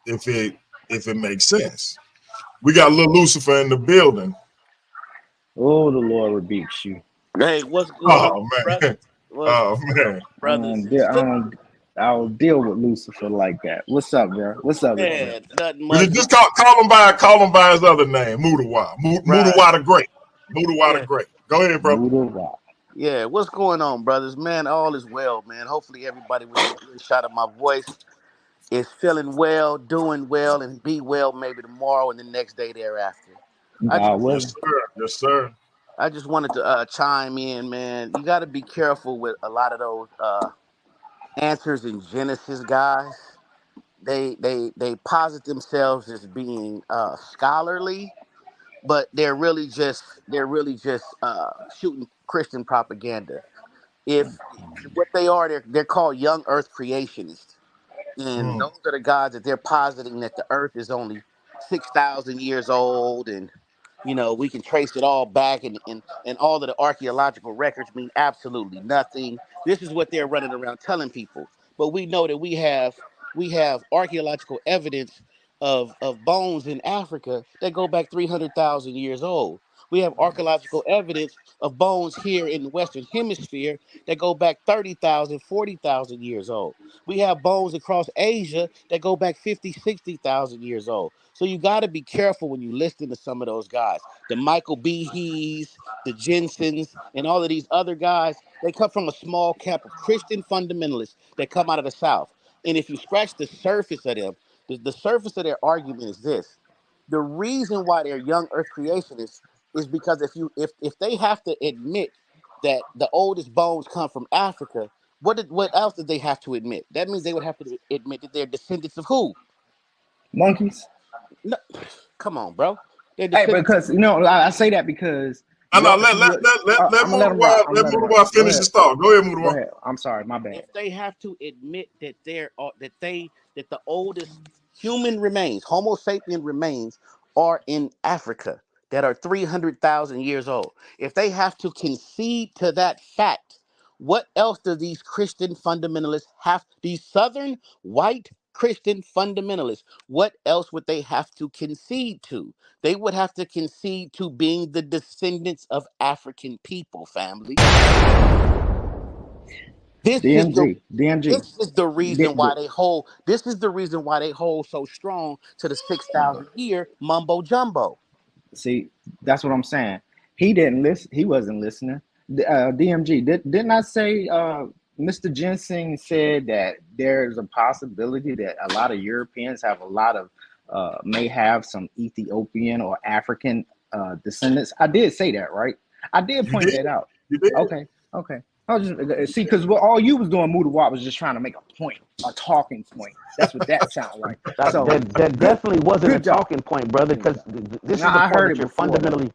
if it makes sense. We got Lil Lucifer in the building. Oh, the Lord rebukes you. Hey, what's going on, Oh brother? man. What's Oh going on, man. brothers and sisters? I'll deal with Lucifer like that. What's up, bro? What's up with you? Man, nothing We much. just call him by his other name, Mudiwa. Right. Mudiwa the Great. Mudiwa the Yeah. Great. Go ahead, bro. Mudiwa. Yeah. What's going on, brothers? Man, all is well, man. Hopefully everybody within earshot of my voice is feeling well, doing well, and be well maybe tomorrow and the next day thereafter. I just God Yes, willing. sir. Yes, sir. I just wanted to chime in, man. You gotta be careful with a lot of those answers in Genesis, guys. They posit themselves as being scholarly, but they're really just shooting Christian propaganda. If what they are, they're called young Earth creationists, and Mm. those are the gods that they're positing that the Earth is only 6,000 years old, and we can trace it all back, and all of the archaeological records mean absolutely nothing. This is what they're running around telling people, but we know that we have archaeological evidence of bones in Africa that go back 300,000 years old. We have archaeological evidence of bones here in the Western Hemisphere that go back 30,000, 40,000 years old. We have bones across Asia that go back 50, 60,000 years old. So you got to be careful when you listen to some of those guys. The Michael Behees, the Jensens, and all of these other guys, they come from a small camp of Christian fundamentalists that come out of the South. And if you scratch the surface of them, the surface of their argument is this. The reason why they're young earth creationists is because if they have to admit that the oldest bones come from Africa, what else did they have to admit? That means they would have to admit that they're descendants of who? Monkeys. No, come on, bro. They're Hey, descendants of because I say that because I know. if you look, Let I'm gonna let him rock. Mudiwa I'm let gonna let him rock. Mudiwa Go finish ahead. his thought. Go ahead, Go Mudiwa. ahead. I'm sorry, my bad. if they have to admit that that the oldest human remains, Homo sapien remains, are in Africa that are 300,000 years old. If they have to concede to that fact, what else do these Christian fundamentalists have? These Southern white Christian fundamentalists, what else would they have to concede to? They would have to concede to being the descendants of African people, family. This is the DMG, DMG. this is the reason why they hold. This is the reason why they hold so strong to the 6,000 year mumbo jumbo. See, that's what I'm saying. He didn't listen. He wasn't listening. DMG, didn't I say Mr. Ginseng said that there's a possibility that a lot of Europeans have a lot of may have some Ethiopian or African descendants. I did say that, right? I did You point did. that out. You did. Okay, okay. I was just see because what all you was doing, Mudiwa, was just trying to make a point, a talking point. That's what that sounded like. That, So that good, definitely wasn't a good job, talking point, brother, good because job. this No, is the I part heard that it you're before though. fundamentally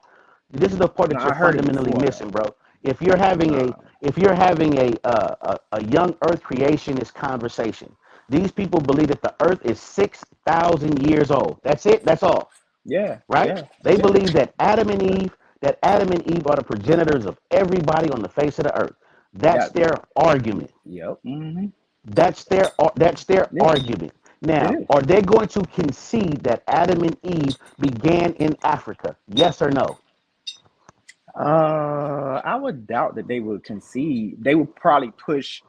this is the part No, that I you're heard it fundamentally before though. missing, bro. If you're having a Uh, if you're having a young earth creationist conversation, these people believe that the earth is 6,000 years old. That's it. That's all. yeah, Right? yeah, They yeah, believe that Adam and Eve are the progenitors of everybody on the face of the earth. That's that, their argument. yep, That's their yeah, argument. it Now, is. are they going to concede that Adam and Eve began in Africa? Yes or no? I would doubt that they would concede. They would probably push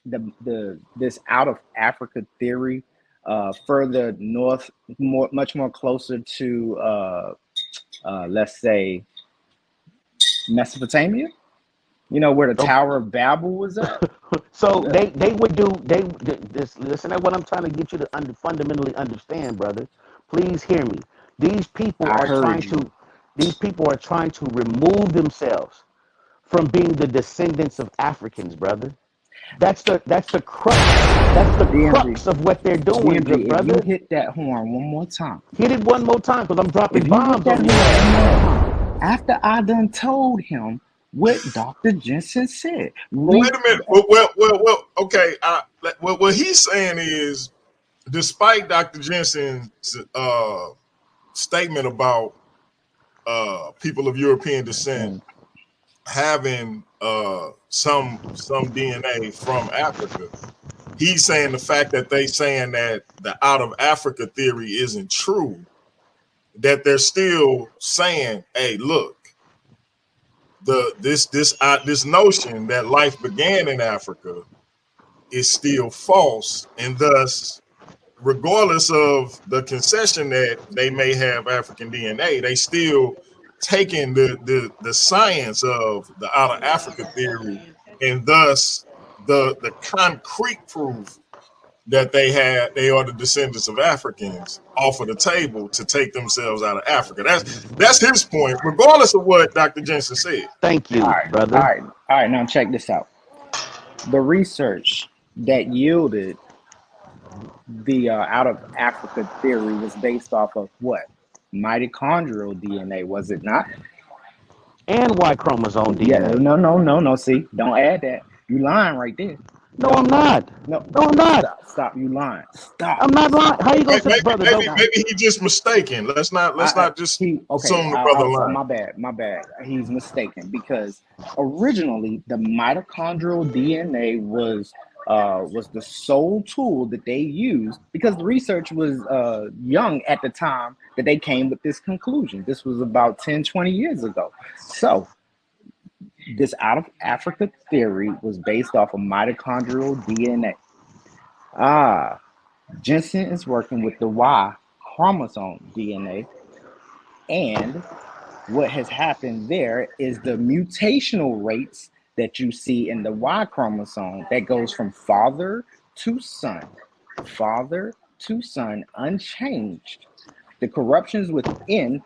the this out of Africa theory further north, much more closer to let's say Mesopotamia. You know where the So, Tower of Babel was at. so Yeah, they would do this. Listen to what I'm trying to get you to fundamentally understand, brother. Please hear me. These people I are trying heard you. to these people are trying to remove themselves from being the descendants of Africans, brother. That's the crux. That's the DMG, crux of what they're doing, good DMG. If you brother. hit that horn one more time, Hit it one more time because I'm dropping if you hit bombs that on your horn one ass, more man. time, after I done told him what Dr. Jensen said, Well, wait read. a minute. Okay. What he's saying is, despite Dr. Jensen's statement about people of European descent having some DNA from Africa, he's saying the fact that they saying that the out of Africa theory isn't true, that they're still saying, hey, look, this notion that life began in Africa is still false, and thus, regardless of the concession that they may have African DNA, they still taking the science of the out of Africa theory, and thus the concrete proof that they are the descendants of Africans off of the table to take themselves out of Africa. That's his point, regardless of what Dr. Jensen said. Thank All you, right, all brother. right, all right. Now check this out. The research that yielded the out of Africa theory was based off of what? Mitochondrial DNA, was it not? And Y chromosome Yeah, DNA. no. See, don't add that. You lying right there. No, I'm not. No, No, I'm not. stop. You lying. Stop. I'm not lying. How you gonna say, Maybe brother? maybe, Don't. maybe he just mistaken. Let's not just He okay. assume the brother So lying. my bad. He's mistaken because originally the mitochondrial DNA was the sole tool that they used because the research was young at the time that they came with this conclusion. This was about 10, 20 years ago. So this out of Africa theory was based off of mitochondrial DNA. Ah, Jensen is working with the Y chromosome DNA, and what has happened there is the mutational rates that you see in the Y chromosome that goes from father to son, unchanged. The corruptions within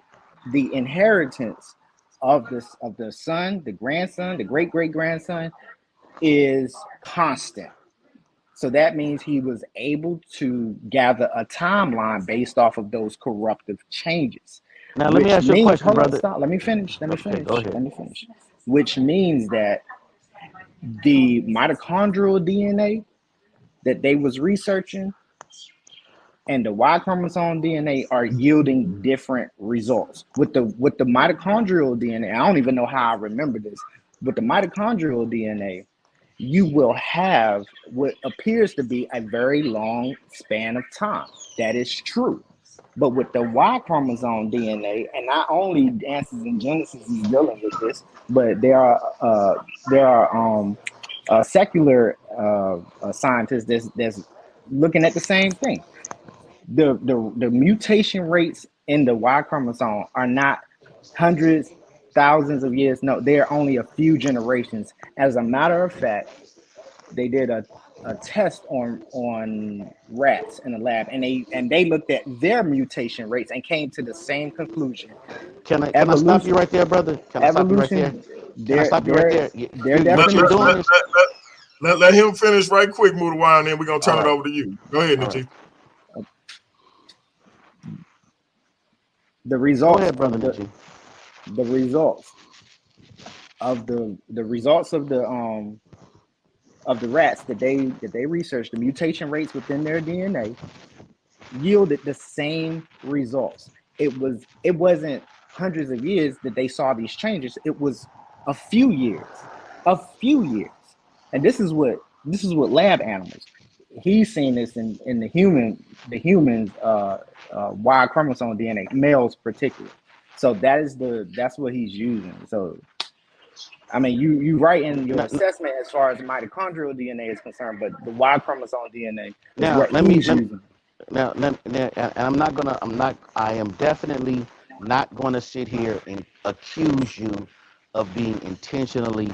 the inheritance of the son, the grandson, the great great grandson is constant. So that means he was able to gather a timeline based off of those corruptive changes, Now let me which ask you a means, question, hold on, brother. stop. Let me finish. Okay, go ahead. Which means that the mitochondrial DNA that they was researching and the Y chromosome DNA are yielding different results. With the mitochondrial DNA, I don't even know how I remember this. With the mitochondrial DNA, you will have what appears to be a very long span of time. That is true. But with the Y chromosome DNA, and not only Dances and Genesis is dealing with this, but there are secular scientists that's looking at the same thing. The mutation rates in the Y chromosome are not hundreds, thousands of years. No, they're only a few generations. As a matter of fact, they did a test on rats in the lab, and they looked at their mutation rates and came to the same conclusion. Can I stop you Evolution, right there, brother? Can I stop you right there? evolution, Can I stop you right there? their Let, What you're let, definition. doing let, is let him finish right quick, Mudiwa, and then we're gonna all turn it right. over to you. Go ahead, All right. Najee. The Go results ahead, brother of Najee. the results the results of the rats that they researched, the mutation rates within their DNA yielded the same results. It wasn't hundreds of years that they saw these changes. It was a few years, a few years, and this is what lab animals. He's seen this in the humans Y chromosome DNA, males particular. So that's what he's using. So I mean, you right in your Now, assessment as far as mitochondrial DNA is concerned, but the Y chromosome DNA is now what let me he's using. and I am definitely not gonna sit here and accuse you of being intentionally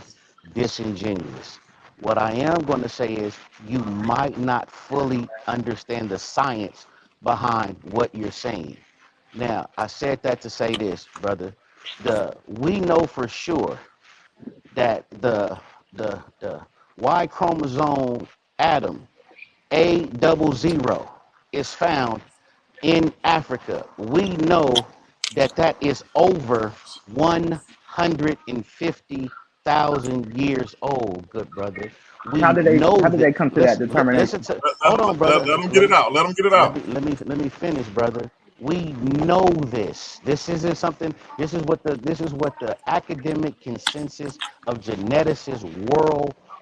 disingenuous. What I am going to say is you might not fully understand the science behind what you're saying. Now, I said that to say this, brother. We know for sure that the Y chromosome atom A00 is found in Africa. We know that that is over 150,000 years old, good brother. We know How did that. they come to that Listen, listen determination? to. Hold on, brother. Let him get it out. Let him get it out. Let me finish, brother. We know this. This isn't something. This is what the academic consensus of geneticists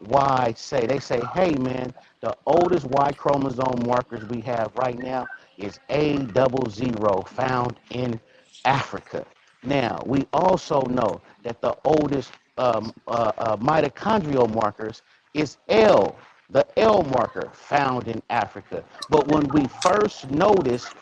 Y say. They say, hey man, the oldest Y chromosome markers we have right now is A00 found in Africa. Now, we also know that the oldest mitochondrial markers is L, the L marker found in Africa. But when we first noticed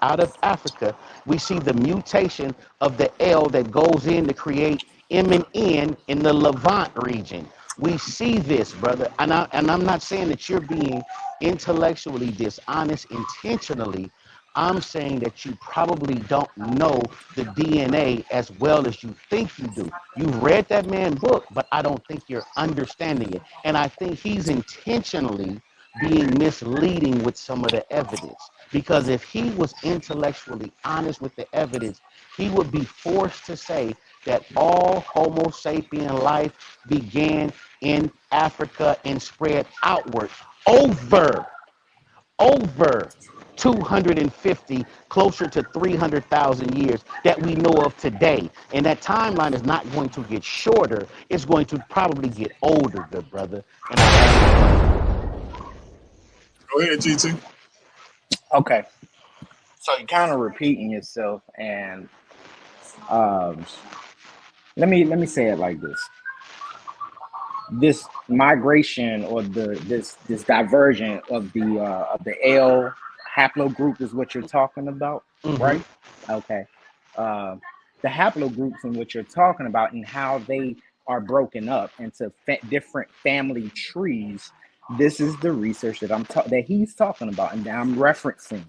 out of Africa, we see the mutation of the L that goes in to create M and N in the Levant region. We see this, brother, and I'm not saying that you're being intellectually dishonest intentionally. I'm saying that you probably don't know the DNA as well as you think you do. You've read that man's book, but I don't think you're understanding it. And I think he's intentionally being misleading with some of the evidence. Because if he was intellectually honest with the evidence, he would be forced to say that all Homo sapien life began in Africa and spread outward over 250, closer to 300,000 years that we know of today. And that timeline is not going to get shorter. It's going to probably get older, good brother. And Go ahead, GT. Okay, so you're kind of repeating yourself, and um, let me say it like this: this migration or this diversion of the L haplogroup is what you're talking about, right? Okay. Uh, the haplogroups in what you're talking about and how they are broken up into different family trees. This is the research that that he's talking about and that I'm referencing.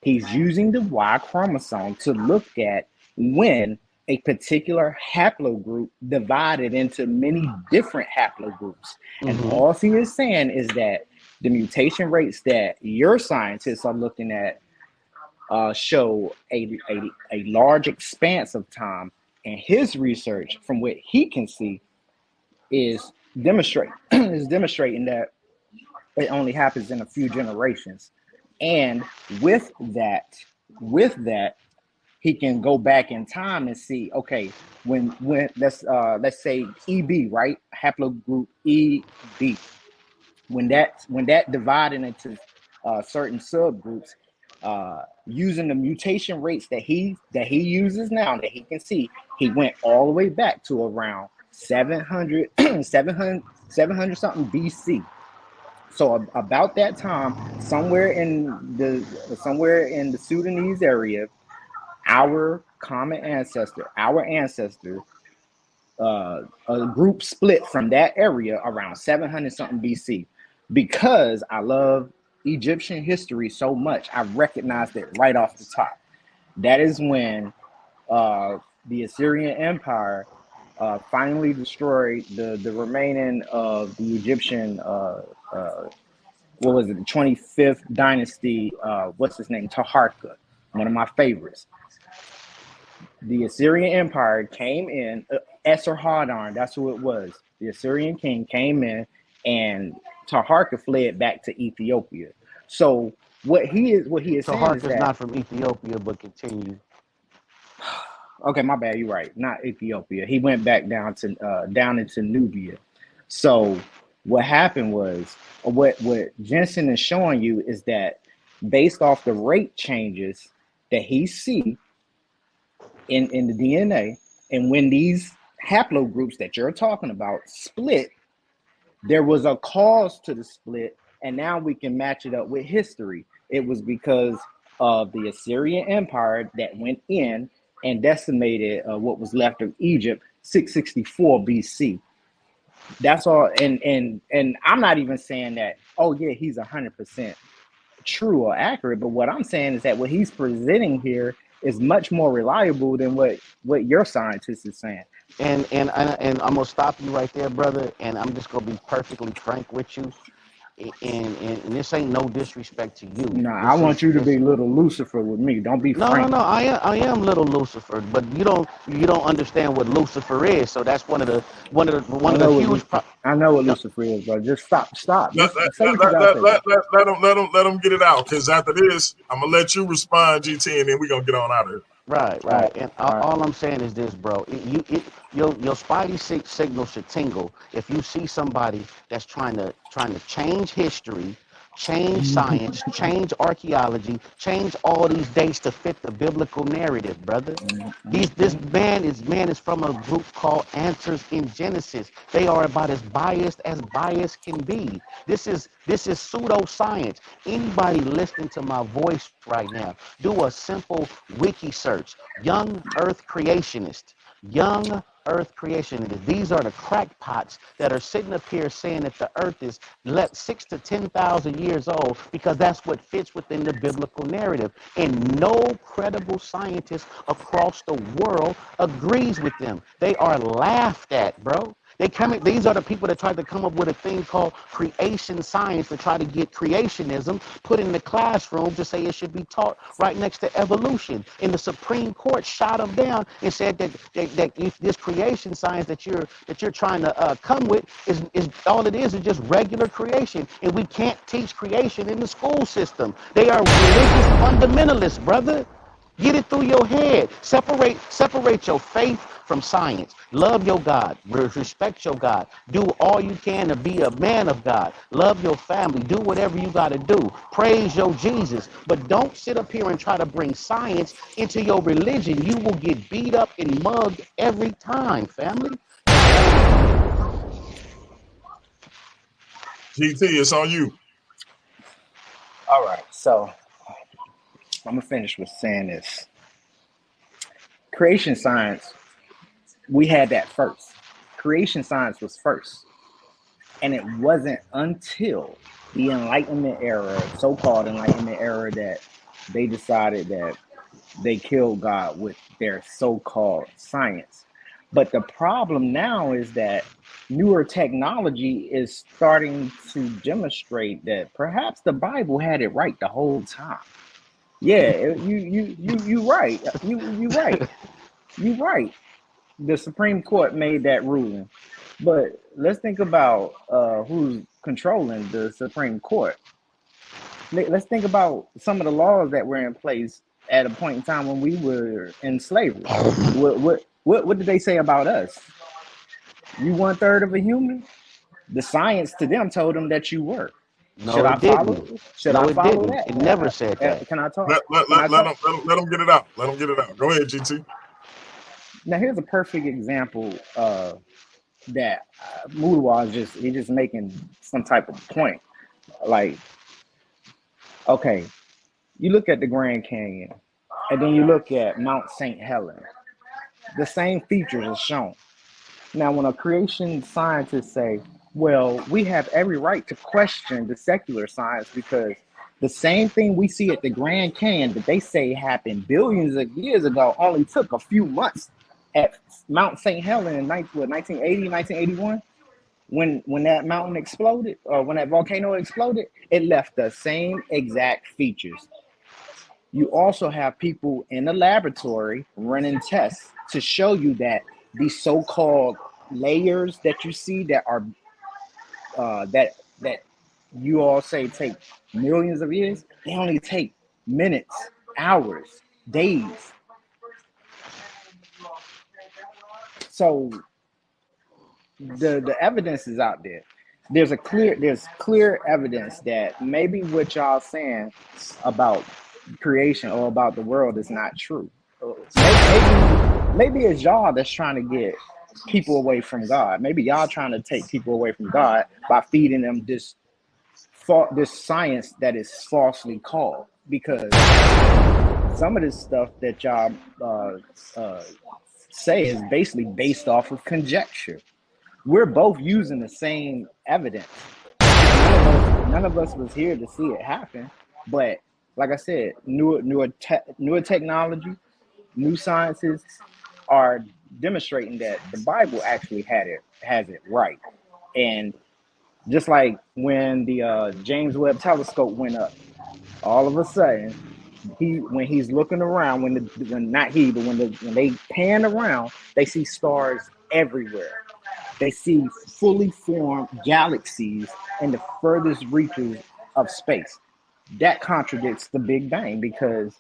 He's using the Y chromosome to look at when a particular haplogroup divided into many different haplogroups. And all he is saying is that the mutation rates that your scientists are looking at show a large expanse of time. And his research, from what he can see, is demonstrating that it only happens in a few generations. And with that, he can go back in time and see, okay, when let's say EB, right, haplogroup EB, when that divided into certain subgroups, using the mutation rates that he uses now, that he can see, he went all the way back to around 700 something BC. So about that time, somewhere in the Sudanese area, our ancestor, a group split from that area around 700 something BC. Because I love Egyptian history so much, I recognized it right off the top. That is when the Assyrian Empire finally destroyed the remaining of the Egyptian what was it, the 25th dynasty, what's his name, Taharka, one of my favorites. The Assyrian Empire came in, Esarhaddon, that's who it was. The Assyrian king came in, and Taharka fled back to Ethiopia. So what he is saying is that not from Ethiopia, but continue. Okay, my bad. You're right. Not Ethiopia. He went back down into Nubia. So what happened was, what Jensen is showing you is that based off the rate changes that he see in the DNA, and when these haplogroups that you're talking about split, there was a cause to the split, and now we can match it up with history. It was because of the Assyrian Empire that went in and decimated what was left of Egypt, 664 BC. That's all. And I'm not even saying that, oh yeah, he's 100% true or accurate, but what I'm saying is that what he's presenting here is much more reliable than what your scientist is saying. And I'm gonna stop you right there, brother. And I'm just gonna be perfectly frank with you. And this ain't no disrespect to you. No, I want you to be little Lucifer with me. Don't be frank. No. I am little Lucifer, but you don't understand what Lucifer is. So that's one of the huge. I know what Lucifer is, bro. Just stop. Let them get it out, because after this, I'm gonna let you respond, GT, and then we're gonna get on out of here. Right, All right, right. And all right. all I'm saying is this, bro. Your spidey signal should tingle if you see somebody that's trying to change history, change science, change archaeology, change all these dates to fit the biblical narrative, brother. This man is from a group called Answers in Genesis. They are about as biased can be. This is pseudoscience. Anybody listening to my voice right now, do a simple wiki search. Young Earth creationist. Young Earth creationists. These are the crackpots that are sitting up here saying that the Earth is let 6 to 10,000 years old because that's what fits within the biblical narrative. And no credible scientist across the world agrees with them. They are laughed at, bro. These are the people that tried to come up with a thing called creation science to try to get creationism put in the classroom to say it should be taught right next to evolution. And the Supreme Court shot them down and said that if this creation science that you're trying to come with is all it is just regular creation, and we can't teach creation in the school system. They are religious fundamentalists, brother. Get it through your head. Separate your faith from science. Love your God. Respect your God. Do all you can to be a man of God. Love your family. Do whatever you got to do. Praise your Jesus. But don't sit up here and try to bring science into your religion. You will get beat up and mugged every time, family. GT, it's on you. All right. So I'm gonna finish with saying this. Creation science, we had that first. Creation science was first. And it wasn't until the Enlightenment era, so-called Enlightenment era, that they decided that they killed God with their so-called science. But the problem now is that newer technology is starting to demonstrate that perhaps the Bible had it right the whole time. Yeah, you right. You right. You right. The Supreme Court made that ruling. But let's think about who's controlling the Supreme Court. Let's think about some of the laws that were in place at a point in time when we were in slavery. What did they say about us? You 1/3 of a human? The science to them told them that you were. No, it didn't. Should No, I it follow didn't. that? It never said that. Can I talk? Let, let, Can I let, let, talk? him, let him get it out. Let him get it out. Go ahead, GT. Now here's a perfect example that Mudiwa is just making some type of point. Like, okay, you look at the Grand Canyon, and then you look at Mount St. Helens. The same features are shown. Now, when a creation scientist say, "Well, we have every right to question the secular science because the same thing we see at the Grand Canyon that they say happened billions of years ago only took a few months at Mount St. Helens in 1980, 1981." When that mountain exploded, or when that volcano exploded, it left the same exact features. You also have people in the laboratory running tests to show you that these so-called layers that you see that are that you all say take millions of years, they only take minutes, hours, days. So the evidence is out there. There's clear evidence that maybe what y'all saying about creation or about the world is not true. Maybe it's y'all that's trying to get people away from God. Maybe y'all trying to take people away from God by feeding them this science that is falsely called. Because some of this stuff that y'all say is basically based off of conjecture. We're both using the same evidence. None of us was here to see it happen. But like I said, newer technology, new sciences are demonstrating that the Bible actually has it right. And just like when the James Webb Telescope went up, all of a sudden, when he's looking around, when not he, but when they pan around, they see stars everywhere. They see fully formed galaxies in the furthest reaches of space. That contradicts the Big Bang because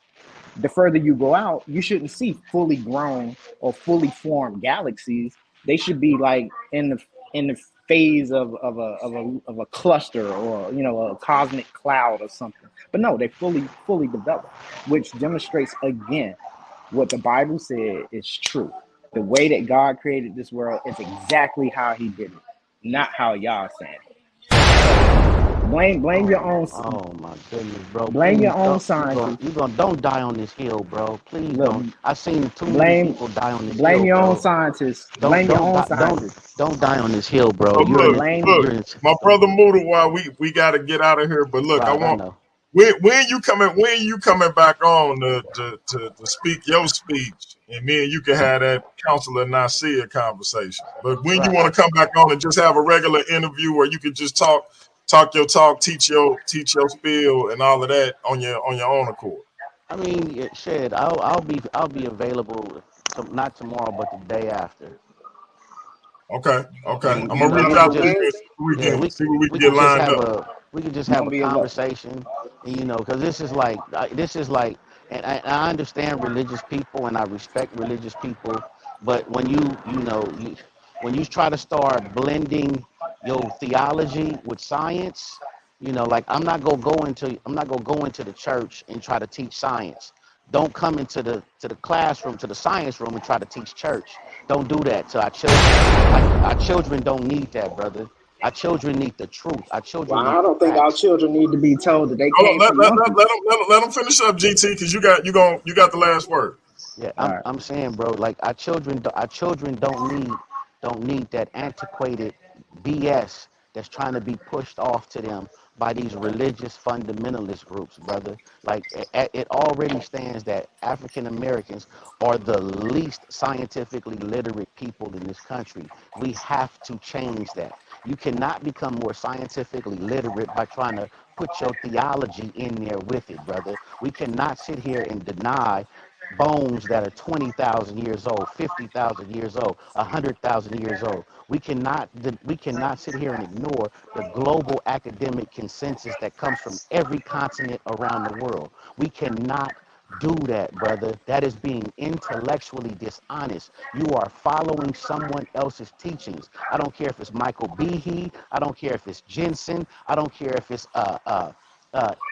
The further you go out, you shouldn't see fully grown or fully formed galaxies. They should be like in the phase of a cluster, or a cosmic cloud or something. But no, they fully developed, which demonstrates again what the Bible said is true. The way that God created this world is exactly how He did it, not how y'all saying it. So blame your own. Oh my goodness, bro. Blame your Please own don't scientists. don't die on this hill, bro. Please Look, don't. I've seen too many blame people die on this blame hill, your own bro. scientists. Don't Blame your don't own die, scientists. don't die on this hill, bro. So look, Blame. look, You're my brother Mudiwa, we got to get out of here. But look, I right, I want know. when you coming back on to speak your speech, and me and you can have that counselor Nasir conversation. But when you Right. want to come back on and just have a regular interview where you can just talk your talk, teach your spiel and all of that on your own accord. I mean, shit. I'll be available. Not tomorrow, but the day after. Okay, okay. And I'm You gonna gonna reach be out able to to you answer? and yeah, see what we we can get could just lined have up. You a gonna be able. conversation, because this is like, and I understand religious people and I respect religious people, but when when you try to start blending your theology with science, like I'm not gonna go into the church and try to teach science. Don't come into the classroom, to the science room, and try to teach church. Don't do that to our children. Our children don't need that, brother. Our children need the truth. Our Well, children need I the don't think our facts. children need to be told that they Hold on, came from monkeys. let them finish up, GT, because you got the last word. Yeah, All right. I'm saying, bro, like our children don't need that antiquated BS that's trying to be pushed off to them by these religious fundamentalist groups, brother. Like it already stands that African Americans are the least scientifically literate people in this country. We have to change that. You cannot become more scientifically literate by trying to put your theology in there with it, brother. We cannot sit here and deny bones that are 20,000 years old, 50,000 years old, 100,000 years old. We cannot sit here and ignore the global academic consensus that comes from every continent around the world. We cannot do that, brother. That is being intellectually dishonest. You are following someone else's teachings. I don't care if it's Michael Behe. I don't care if it's Jensen. I don't care if it's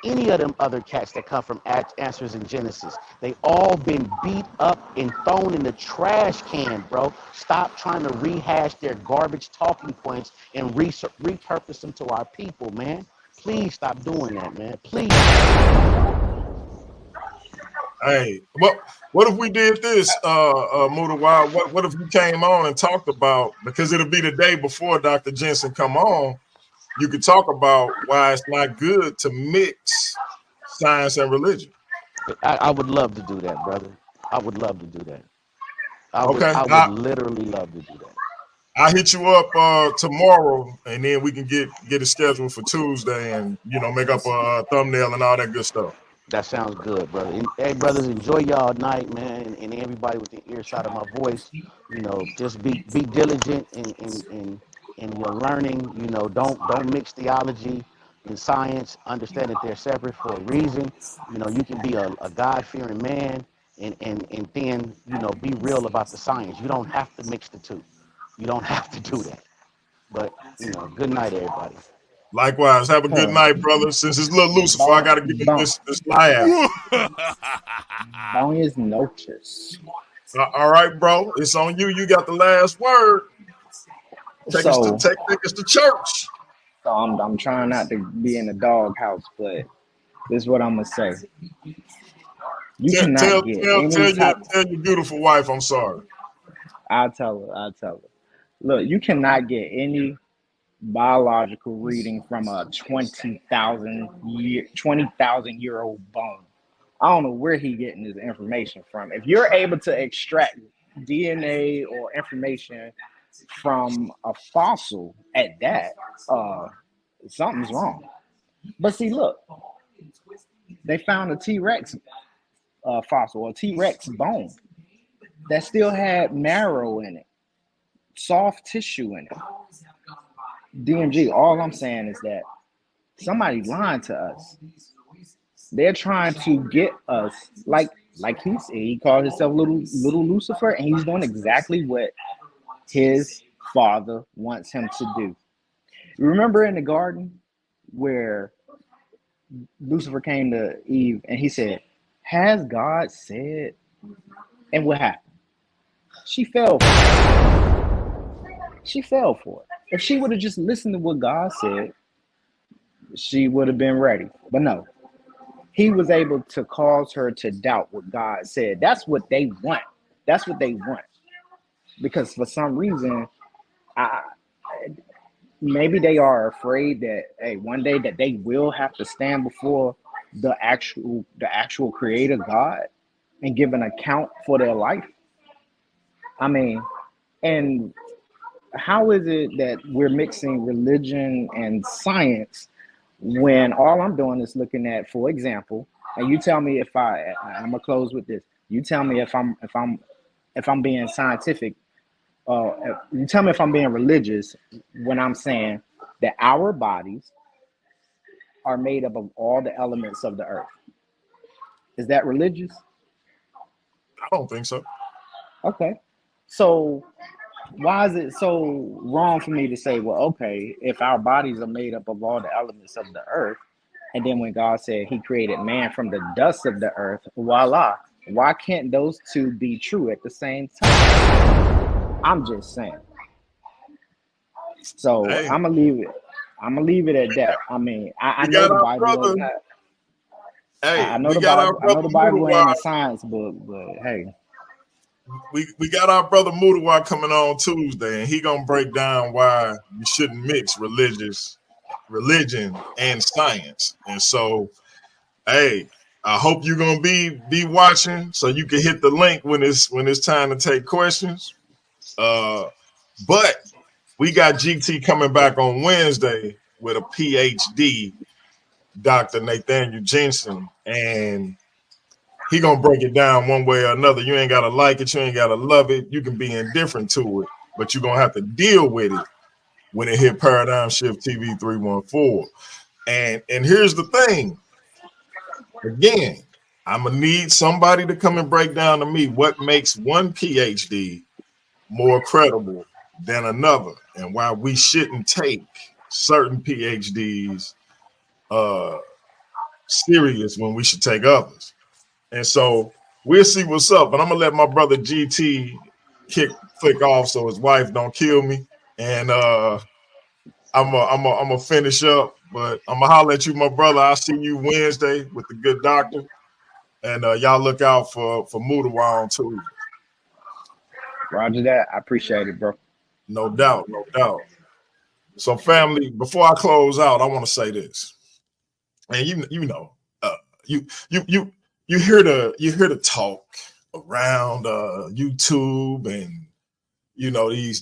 any of them other cats that come from Answers in Genesis. They all been beat up and thrown in the trash can, bro. Stop trying to rehash their garbage talking points and repurpose them to our people, man. Please stop doing that, man. Please. Hey, what if we did this, Muda Wild? What if you came on and talked about, because it'll be the day before Dr. Jensen come on, you could talk about why it's not good to mix science and religion. I would love to do that, brother. I would love to do that. Okay, I would literally love to do that. I'll hit you up tomorrow, and then we can get it scheduled for Tuesday, and make up a thumbnail and all that good stuff. That sounds good, brother. And, hey, brothers, enjoy y'all night, man, and everybody with the earshot of my voice. Just be diligent in your learning. Don't mix theology and science. Understand that they're separate for a reason. You can be a God-fearing man and then be real about the science. You don't have to mix the two. You don't have to do that. But good night, everybody. Likewise, have a good Huh. night, brother. Since it's Lil Lucifer, I Bon, got to give him bon, this laugh. Buenas noches. All right, bro. It's on you. You got the last word. Take us to So, take us to church. I'm trying not to be in the doghouse, but this is what I'm gonna say. You Tell cannot tell get tell any tell your type. tell your beautiful wife I'm sorry. I'll tell her. I'll tell her. Look, you cannot get any biological reading from a 20,000 year old bone. I don't know where he getting his information from. If you're able to extract DNA or information from a fossil at that, uh, something's wrong. But see, look, they found a T Rex fossil, a T Rex bone that still had marrow in it, soft tissue in it. DMG, all I'm saying is that somebody lying to us. They're trying to get us, like Like he called himself little Lucifer, and he's doing exactly what his father wants him to do. Remember in the garden where Lucifer came to Eve and he said, "Has God said?" And what happened? She fell. She fell for it. If she would have just listened to what God said, she would have been ready. But no, he was able to cause her to doubt what God said. That's what they want. That's what they want. Because for some reason, I, maybe they are afraid that hey, one day that they will have to stand before the actual creator God and give an account for their life. I mean, and how is it that we're mixing religion and science when all I'm doing is looking at, for example, and you tell me if I'm gonna close with this. You tell me if I'm being scientific. You tell me if I'm being religious when I'm saying that our bodies are made up of all the elements of the earth. Is that religious? I don't think so. Okay. So why is it so wrong for me to say, well, okay, if our bodies are made up of all the elements of the earth, and then when God said he created man from the dust of the earth, voila, why can't those two be true at the same time? I'm just saying. So Hey, I'm gonna leave it. I'm gonna leave it at we got, that. I mean, I we know got the our Bible brother. don't have. I Hey, know we the got our Bible. I know brother the Bible ain't Mudiwa. a science book, but hey, We got our brother Mudiwa coming on Tuesday, and he gonna break down why you shouldn't mix religion and science. And so, hey, I hope you're gonna be watching so you can hit the link when it's time to take questions. But we got GT coming back on Wednesday with a PhD, Dr. Nathaniel Jensen, and he gonna break it down one way or another. You ain't gotta like it, you ain't gotta love it. You can be indifferent to it, but you're gonna have to deal with it when it hit Paradigm Shift TV 314. And here's the thing. Again, I'm gonna need somebody to come and break down to me what makes one PhD more credible than another, and why we shouldn't take certain PhDs uh serious when we should take others. And so we'll see what's up. But I'm gonna let my brother GT click off so his wife don't kill me. And I'm gonna finish up. But I'm gonna holler at you, my brother. I'll see you Wednesday with the good doctor. And y'all look out for Mudiwa on Tuesday. Roger that. I appreciate it, bro. No doubt, no doubt. So, family, before I close out, I want to say this. And you know, you you you you hear the talk around YouTube, and you know these